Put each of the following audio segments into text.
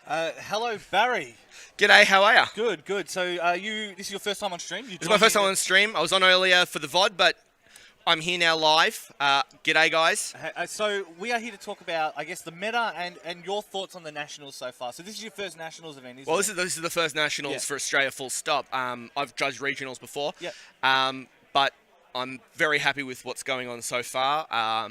Hello, Barry. G'day, how are ya? Good, good. So, this is your first time on stream? This is my first time on stream. I was on earlier for the VOD, but I'm here now live. G'day, guys. So, we are here to talk about, I guess, the meta and your thoughts on the Nationals so far. So, this is your first Nationals event, isn't it? This is the first Nationals for Australia, full stop. I've judged regionals before, Yep. but I'm very happy with what's going on so far.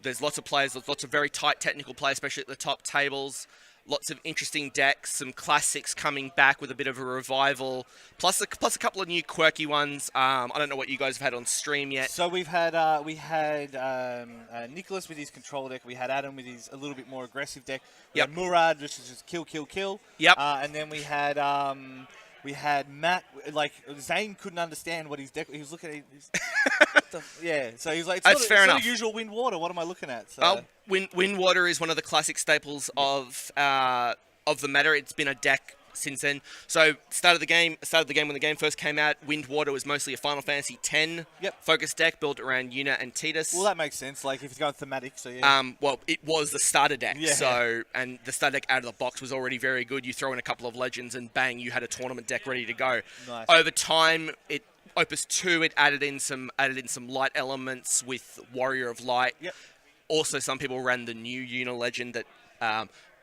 There's lots of players, lots of very tight technical play, especially at the top tables. Lots of interesting decks, some classics coming back with a bit of a revival, plus a couple of new quirky ones. I don't know what you guys have had on stream yet. So we had Nicholas with his control deck. We had Adam with his a little bit more aggressive deck. We had Murad, which is just kill, kill, kill. Yep. And then we had Matt. Like Zane couldn't understand what his deck. He was looking at. Yeah, so he's like, it's fair enough. Usual wind water. What am I looking at? So. Wind water is one of the classic staples of the meta. It's been a deck since then. So start of the game when the game first came out. Wind water was mostly a Final Fantasy X focused deck built around Yuna and Tidus. Well, that makes sense. Like if it's going thematic, so yeah. Well, it was the starter deck. Yeah. So and the starter deck out of the box was already very good. You throw in a couple of legends and bang, you had a tournament deck ready to go. Nice. Over time, Opus 2, it added in some light elements with Warrior of Light. Yep. Also, some people ran the new Yuna legend that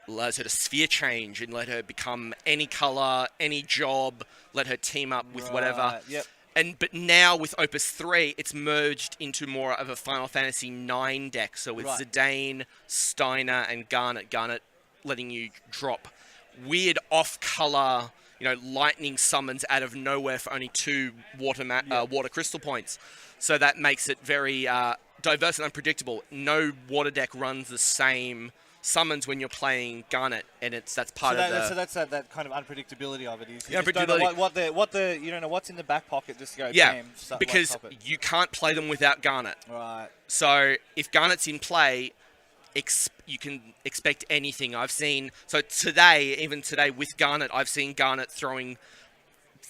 allows her to sphere change and let her become any color, any job, let her team up with whatever. Yep. But now with Opus 3, it's merged into more of a Final Fantasy IX deck. So with Zidane, Steiner, and Garnet. Garnet letting you drop weird off-color, lightning summons out of nowhere for only 2 water crystal points. So that makes it very diverse and unpredictable. No water deck runs the same summons when you're playing Garnet, and that's part of the... So that's that kind of unpredictability of it. You unpredictability. Don't know you don't know what's in the back pocket just to go because you can't play them without Garnet. Right. So if Garnet's in play, you can expect anything. I've seen... So even today with Garnet, I've seen Garnet throwing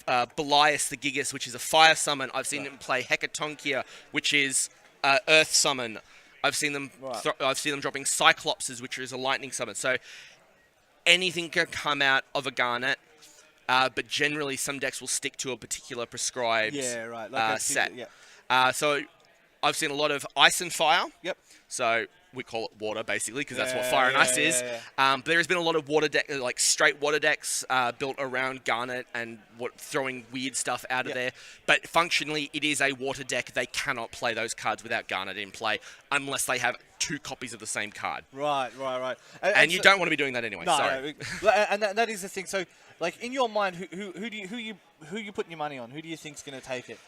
Belias the Gigas, which is a fire summon. I've seen him play Hecatonchia, which is earth summon. I've seen them dropping Cyclopses, which is a lightning summon. So anything can come out of a Garnet, but generally some decks will stick to a particular prescribed set. So I've seen a lot of Ice and Fire. Yep. So we call it water, basically, because that's what Fire and Ice is. But there has been a lot of water deck, like straight water decks built around Garnet and throwing weird stuff out of there. But functionally, it is a water deck. They cannot play those cards without Garnet in play unless they have 2 copies of the same card. Right. And you don't want to be doing that anyway. No, sorry. And that is the thing. So, like in your mind, who you putting your money on? Who do you think's going to take it?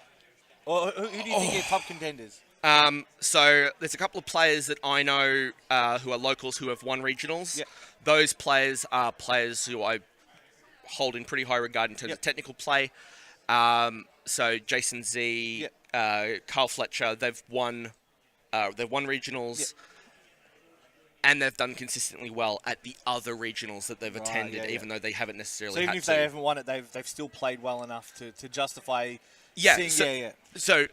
Or who do you think are your top contenders? So there's a couple of players that I know who are locals who have won regionals. Yep. Those players are players who I hold in pretty high regard in terms of technical play. So Jason Z, Carl Fletcher, they've won regionals. And they've done consistently well at the other regionals that they've attended, even though they haven't necessarily So even had if they haven't won it, they've still played well enough to justify So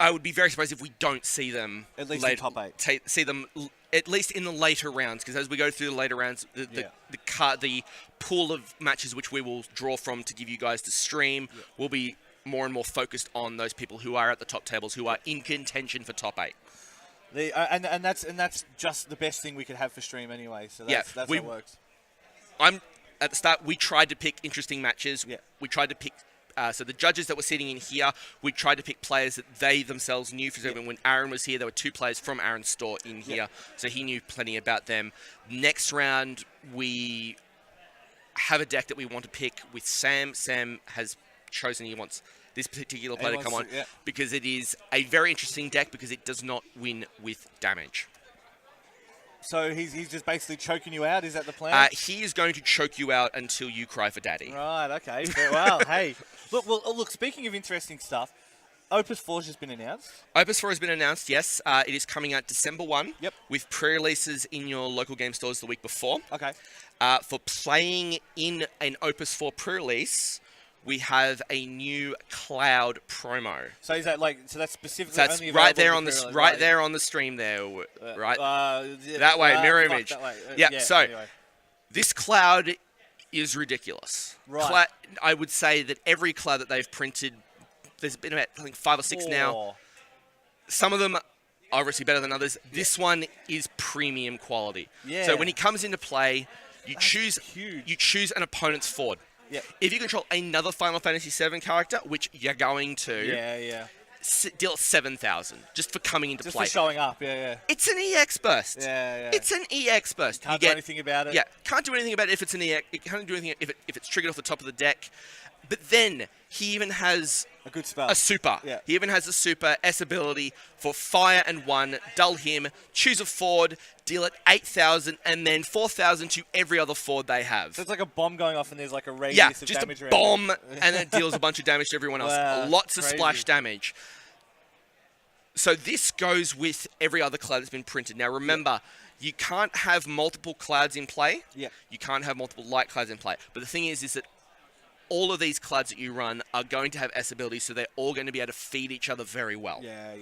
I would be very surprised if we don't see them at least in top 8. See them at least in the later rounds, because as we go through the later rounds, the pool of matches which we will draw from to give you guys to stream will be more and more focused on those people who are at the top tables, who are in contention for top 8. And that's just the best thing we could have for stream anyway. So that's how it works. At the start, we tried to pick interesting matches. Yeah. We tried to pick. So the judges that were sitting in here, we tried to pick players that they themselves knew. For example, when Aaron was here, there were 2 players from Aaron's store in here, so he knew plenty about them. Next round, we have a deck that we want to pick with Sam. Sam has chosen he wants this particular player to come on because it is a very interesting deck because it does not win with damage. So he's just basically choking you out? Is that the plan? He is going to choke you out until you cry for daddy. Right, okay. Well, hey. Look, speaking of interesting stuff, Opus 4 has just been announced. Opus 4 has been announced, yes. It is coming out December 1 with pre-releases in your local game stores the week before. Okay. For playing in an Opus 4 pre-release, we have a new cloud promo. So is that that's specifically so that's only right there on there on the stream there, right? That way, mirror image. Anyway. This cloud is ridiculous. Right. I would say that every cloud that they've printed, there's been about, I think, 5 or 6 now. Some of them are obviously better than others. This one is premium quality. Yeah. So when he comes into play, you choose an opponent's Ford. Yeah. If you control another Final Fantasy VII character, which you're going to, Yeah. deal 7,000 just for coming into Just play. for showing up. Yeah. It's an EX burst. Yeah. It's an EX burst. Can't do anything about it. Yeah, can't do anything about it if it's an EX. It can't do anything if it's triggered off the top of the deck. But then he even has A good spell. a super. Yeah. He even has a super S ability for fire and 1, dull him, choose a Ford, deal it 8,000, and then 4,000 to every other Ford they have. So it's like a bomb going off and there's like a radius of just damage a around bomb, it. and then it deals a bunch of damage to everyone else. Wow, Lots of crazy. splash damage. So this goes with every other cloud that's been printed. Now remember, you can't have multiple clouds in play. Yeah. You can't have multiple light clouds in play. But the thing is that all of these clouds that you run are going to have S abilities, so they're all going to be able to feed each other very well. Yeah.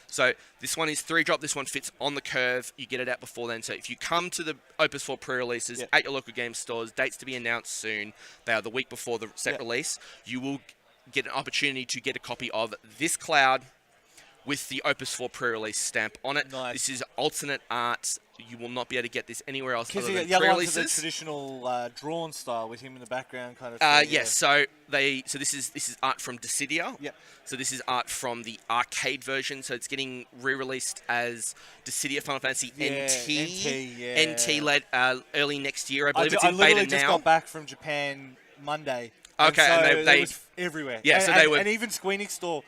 So this one is 3-drop. This one fits on the curve. You get it out before then. So if you come to the Opus 4 pre-releases at your local game stores, dates to be announced soon. They are the week before the set release. You will get an opportunity to get a copy of this cloud with the Opus 4 pre-release stamp on it. Nice. This is alternate art. You will not be able to get this anywhere else other Because than the other ones are the pre-releases. traditional drawn style with him in the background kind of thing. Yes, so this is art from Dissidia. Yeah. So this is art from the arcade version. So it's getting re-released as Dissidia Final Fantasy NT led early next year. I believe it's I in literally beta just now. got back from Japan Monday. Okay, and and so they it was everywhere. Yeah, so they were- and even Squeenix store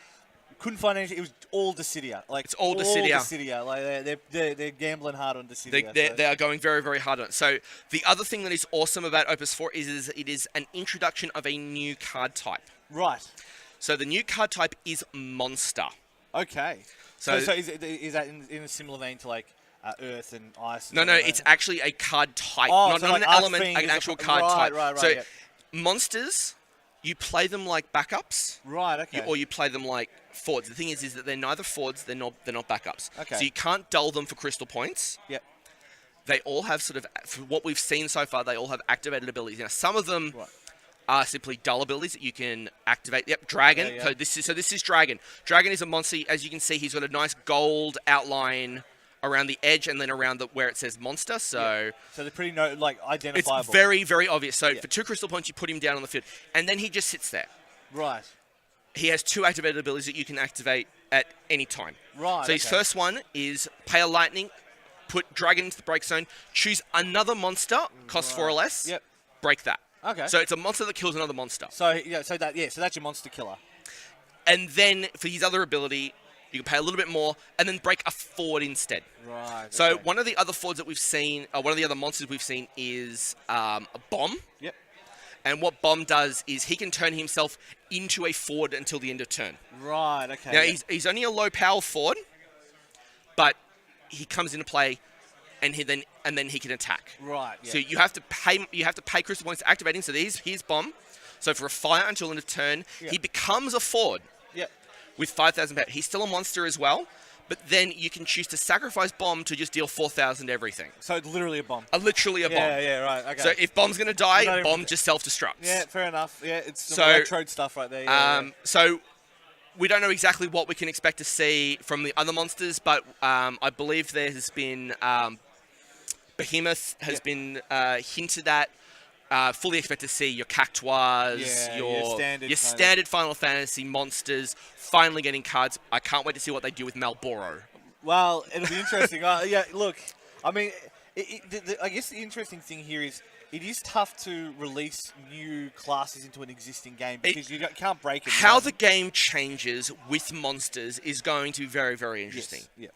couldn't find anything. It was all Dissidia. Like It's all Dissidia. Like they're gambling hard on Dissidia. They are going very, very hard on it. So the other thing that is awesome about Opus 4 is it is an introduction of a new card type. Right. So the new card type is Monster. Okay. So is that in a similar vein to like Earth and Ice? No, it's actually a card type, Oh, not so an like element, Arcfiend an is a actual fu- card type. Right, so yeah. monsters, you play them like backups, Right. Okay. or you play them like Fords. The thing is that they're neither Fords, they're not backups. Okay. So you can't dull them for crystal points. Yep. They all have sort of, from what we've seen so far, they all have activated abilities. Now some of them Right. are simply dull abilities that you can activate. Yep, Dragon. Yeah. So this is Dragon. Dragon is a monster. As you can see, he's got a nice gold outline around the edge and then around where it says Monster. So they're pretty identifiable. it's very, very obvious. So Yeah. for 2 crystal points, you put him down on the field, and then he just sits there. Right. He has 2 activated abilities that you can activate at any time. Right. So his okay. first one is Pale Lightning, put Dragon into the break zone, choose another monster, cost 4 or less, Yep. break that. Okay. So it's a monster that kills another monster. So that's your monster killer. And then for his other ability, you can pay a little bit more and then break a Ford instead. Right. So okay. one of the other Fords that we've seen, one of the other monsters we've seen is a Bomb. Yep. And what Bomb does is he can turn himself into a Ford until the end of turn. Right. Okay. Now, yeah. he's only a low power Ford, but he comes into play and then he can attack. Right. Yeah. So you have to pay crystal points to activate him. So here's Bomb. So for a fire until end of turn, Yeah. he becomes a Ford. Yep. With 5,000 power. He's still a monster as well, but then you can choose to sacrifice Bomb to just deal 4,000 everything. So it's literally a bomb. Literally a bomb. Yeah. Right. Okay. So if Bomb's going to die, Not even- Bomb just self-destructs. yeah. Fair enough. Yeah. It's some So, electrode stuff right there. Yeah, So we don't know exactly what we can expect to see from the other monsters, but I believe there has been Behemoth has been hinted at. Fully expect to see your Cactuars, Yeah, your your standard kind of- standard Final Fantasy monsters finally getting cards. I can't wait to see what they do with Malboro. Well, it'll be interesting. Yeah. Look, I mean, I guess the interesting thing here is it is tough to release new classes into an existing game because you can't break it. How the game changes with monsters is going to be very, very interesting. Yes.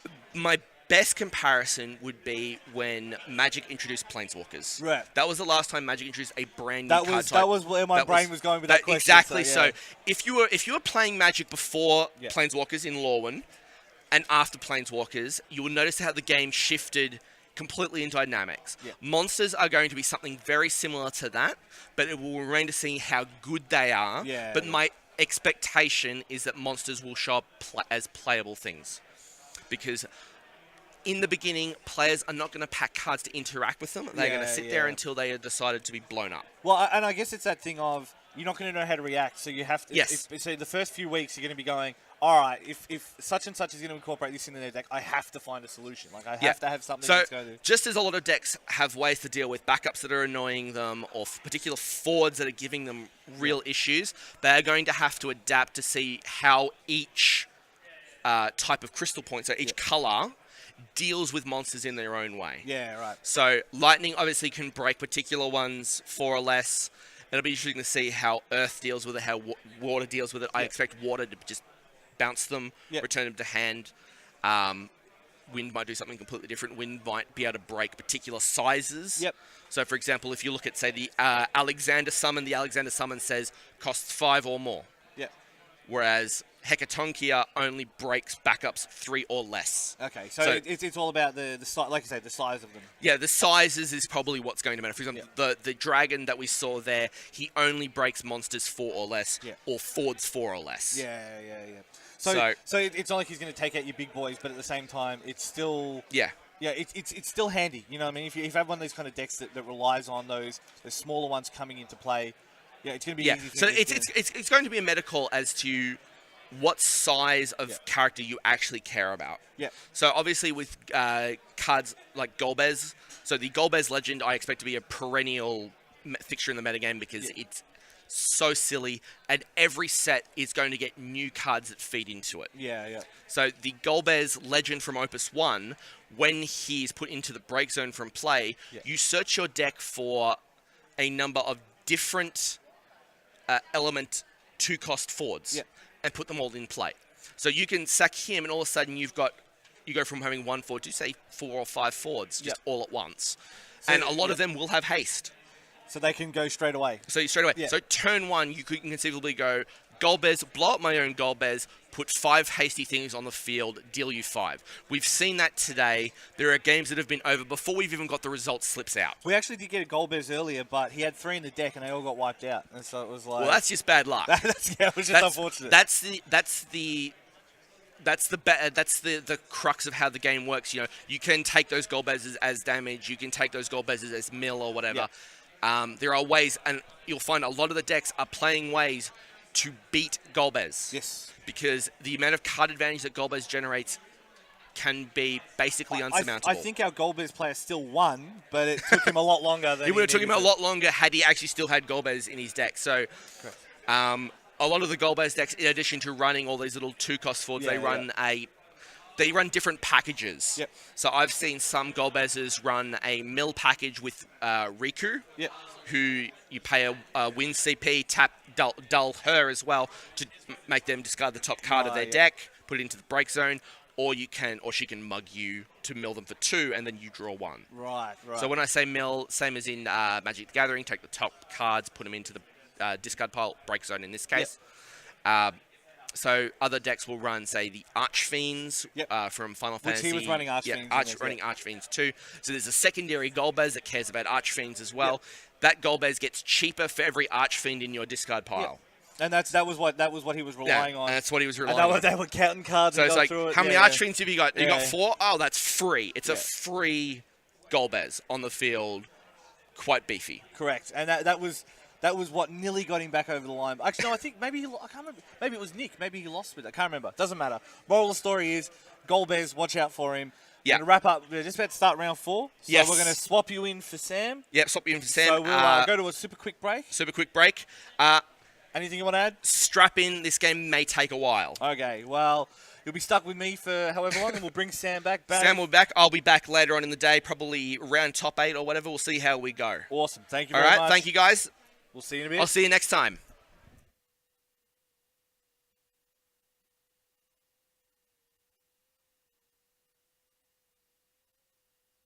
Yeah. My best comparison would be when Magic introduced Planeswalkers. Right. That was the last time Magic introduced a brand new That card was type. that was where my brain was going with that question. Exactly. So, yeah. So if you were playing Magic before Yeah. Planeswalkers in Lorwyn and after Planeswalkers, you will notice how the game shifted completely in dynamics. Yeah. Monsters are going to be something very similar to that, but it will remain to see how good they are. Yeah, But yeah. my expectation is that monsters will show up as playable things, because in the beginning, players are not going to pack cards to interact with them. They're going to sit there until they are decided to be blown up. Well, and I guess it's that thing of you're not going to know how to react, so you have to. Yes. So the first few weeks you're going to be going, all right, if such and such is going to incorporate this into their deck, I have to find a solution. Like I have to have something that's going to. Just as a lot of decks have ways to deal with backups that are annoying them, or particular forwards that are giving them real issues, they're going to have to adapt to see how each type of crystal point, so each color, deals with monsters in their own way. Yeah, right. So lightning obviously can break particular ones 4 or less. It'll be interesting to see how Earth deals with it, how water deals with it. I expect water to just bounce them, return them to hand. Wind might do something completely different. Wind might be able to break particular sizes. Yep. So, for example, if you look at, say, the Alexander Summon, says costs 5 or more. Yep. Whereas Hecatonchia only breaks backups 3 or less. Okay, so it's all about the size, like I say, the size of them. Yeah, the sizes is probably what's going to matter. For example, the dragon that we saw there, he only breaks monsters 4 or less, or forwards 4 or less. Yeah. So it's not like he's going to take out your big boys, but at the same time, it's still it's still handy. You know what I mean? If you have one of those kind of decks that relies on those smaller ones coming into play, it's going to be easy. So it's going to be a meta call as to what size of character you actually care about. Yeah. So obviously with cards like Golbez, so the Golbez Legend I expect to be a perennial fixture in the metagame because it's so silly, and every set is going to get new cards that feed into it. Yeah. So the Golbez Legend from Opus 1, when he's put into the break zone from play, you search your deck for a number of different element 2-cost forwards and put them all in play. So you can sack him, and all of a sudden you go from having 1 forward to, say, 4 or 5 forwards just all at once. So, and a lot of them will have haste. So they can go straight away. So turn 1, you can conceivably go Golbez, blow up my own Golbez, put 5 hasty things on the field, deal you 5. We've seen that today. There are games that have been over before we've even got the result slips out. We actually did get a Golbez earlier, but he had 3 in the deck and they all got wiped out. And so it was like... Well, that's just bad luck. it was just unfortunate. That's the crux of how the game works. You know, you can take those Golbezes as damage, you can take those Golbezes as mill or whatever. There are ways, and you'll find a lot of the decks are playing ways to beat Golbez. Yes. Because the amount of card advantage that Golbez generates can be basically unsurmountable. I think our Golbez player still won, but it took him a lot longer than it would have took him a lot longer had he actually still had Golbez in his deck. So, a lot of the Golbez decks, in addition to running all these little 2-cost forwards, they run different packages. Yep. So I've seen some Golbezes run a mill package with Riku, who you pay a win CP, tap, dull her as well to make them discard the top card of their deck, put it into the break zone, or she can mug you to mill them for 2, and then you draw 1. Right. So when I say mill, same as in Magic the Gathering, take the top cards, put them into the discard pile, break zone in this case. So other decks will run, say, the Archfiends from Final Fantasy. Which he was running Archfiends. Running Archfiends too. So there's a secondary Golbez that cares about Archfiends as well. That Golbez gets cheaper for every Archfiend in your discard pile. And that was what he was relying on. And that's what he was relying on. They were counting cards. So and it's like, through it. How many Archfiends have you got? You got 4? Oh, that's free. It's a free Golbez on the field. Quite beefy. Correct. And that was what nearly got him back over the line. Actually, no, I think maybe I can't remember. Maybe it was Nick. Maybe he lost with it. I can't remember. Doesn't matter. Moral of the story is, Golbez, watch out for him. Yeah. We're going to wrap up. We're just about to start round 4. So yes. we're going to swap you in for Sam. Yep, swap you in for Sam. So we'll go to a super quick break. Anything you want to add? Strap in. This game may take a while. Okay. Well, you'll be stuck with me for however long, and we'll bring Sam back. Sam will be back. I'll be back later on in the day, probably around top 8 or whatever. We'll see how we go. Awesome. Thank you very much. All right. Thank you, guys. We'll see you in a bit. I'll see you next time.